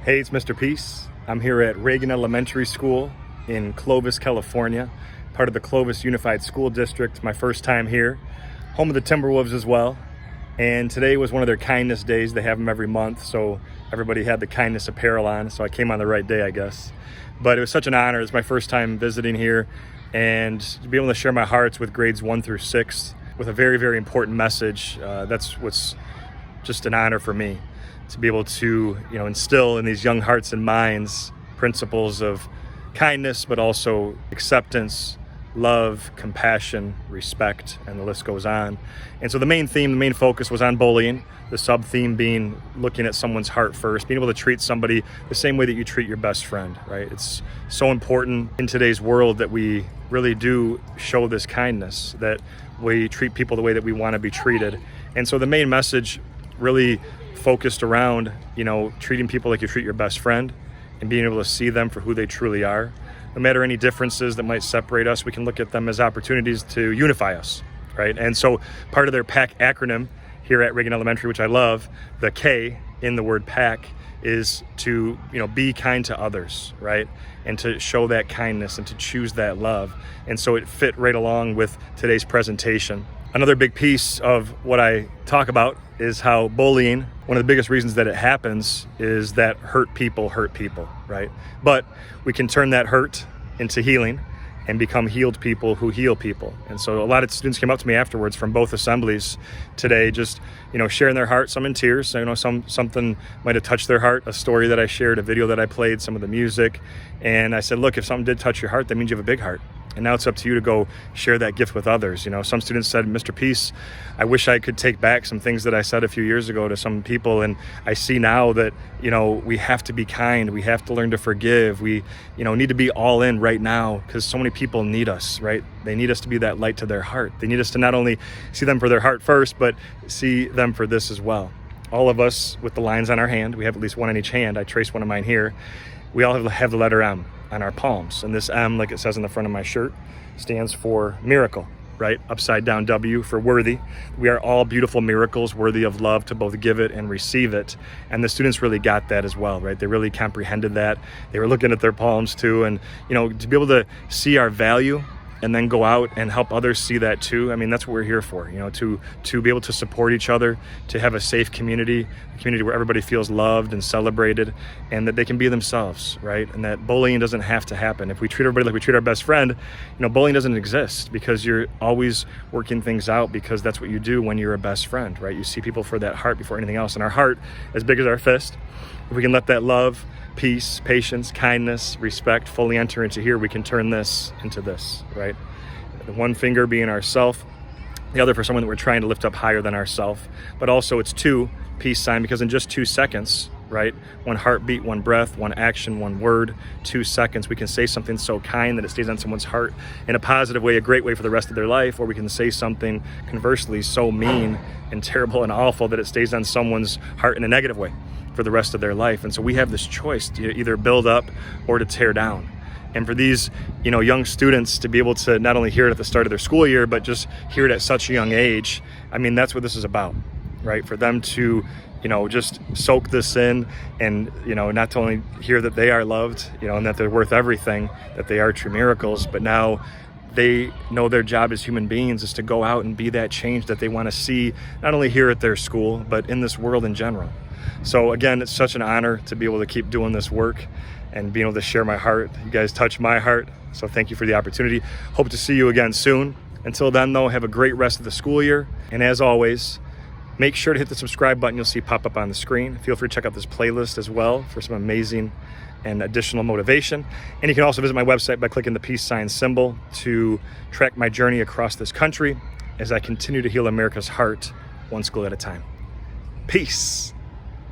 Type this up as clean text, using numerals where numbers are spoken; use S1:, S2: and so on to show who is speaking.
S1: Hey, it's Mr. Peace. I'm here at Reagan Elementary School in Clovis, California, part of the Clovis Unified School District. My first time here, home of the Timberwolves as well. And today was one of their kindness days. They have them every month, so everybody had the kindness apparel on, so I came on the right day, I guess. But it was such an honor. It's my first time visiting here, and to be able to share my hearts with grades 1 through 6 with a very, very important message. That's what's just an honor for me, to be able to, instill in these young hearts and minds principles of kindness, but also acceptance, love, compassion, respect, and the list goes on. And so the main focus was on bullying, the sub-theme being looking at someone's heart first, being able to treat somebody the same way that you treat your best friend, right? It's so important in today's world that we really do show this kindness, that we treat people the way that we want to be treated. And so the main message really focused around, treating people like you treat your best friend and being able to see them for who they truly are. No matter any differences that might separate us, we can look at them as opportunities to unify us, right? And so part of their PAC acronym here at Reagan Elementary, which I love, the K in the word PAC is to, be kind to others, right? And to show that kindness and to choose that love. And so it fit right along with today's presentation. Another big piece of what I talk about is how bullying, one of the biggest reasons that it happens is that hurt people, right? But we can turn that hurt into healing and become healed people who heal people. And so a lot of students came up to me afterwards from both assemblies today, just, sharing their heart, some in tears, something might have touched their heart, a story that I shared, a video that I played, some of the music. And I said, look, if something did touch your heart, that means you have a big heart. And now it's up to you to go share that gift with others. Some students said, Mr. Peace, I wish I could take back some things that I said a few years ago to some people. And I see now that, we have to be kind. We have to learn to forgive. We, need to be all in right now because so many people need us, right? They need us to be that light to their heart. They need us to not only see them for their heart first, but see them for this as well. All of us with the lines on our hand, we have at least one on each hand. I traced one of mine here. We all have the letter M on our palms. And this M, like it says on the front of my shirt, stands for miracle, right? Upside down W for worthy. We are all beautiful miracles worthy of love to both give it and receive it. And the students really got that as well, right? They really comprehended that. They were looking at their palms too. And, to be able to see our value and then go out and help others see that too. I mean, that's what we're here for, to be able to support each other, to have a safe community, a community where everybody feels loved and celebrated and that they can be themselves, right? And that bullying doesn't have to happen. If we treat everybody like we treat our best friend, bullying doesn't exist because you're always working things out because that's what you do when you're a best friend, right? You see people for that heart before anything else. And our heart, as big as our fist, if we can let that love, peace, patience, kindness, respect fully enter into here, we can turn this into this, right? The one finger being ourself, the other for someone that we're trying to lift up higher than ourself. But also it's 2, peace sign, because in just 2 seconds, right? 1 heartbeat, 1 breath, 1 action, 1 word, 2 seconds. We can say something so kind that it stays on someone's heart in a positive way, a great way for the rest of their life, or we can say something conversely so mean and terrible and awful that it stays on someone's heart in a negative way for the rest of their life. And so we have this choice to either build up or to tear down. And for these, young students to be able to not only hear it at the start of their school year, but just hear it at such a young age, I mean, that's what this is about, right? For them to, just soak this in and, not to only hear that they are loved, and that they're worth everything, that they are true miracles, but now they know their job as human beings is to go out and be that change that they want to see, not only here at their school, but in this world in general. So again, it's such an honor to be able to keep doing this work and being able to share my heart. You guys touch my heart, so thank you for the opportunity. Hope to see you again soon. Until then though, have a great rest of the school year. And as always, make sure to hit the subscribe button you'll see pop up on the screen. Feel free to check out this playlist as well for some amazing and additional motivation. And you can also visit my website by clicking the peace sign symbol to track my journey across this country as I continue to heal America's heart one school at a time. Peace.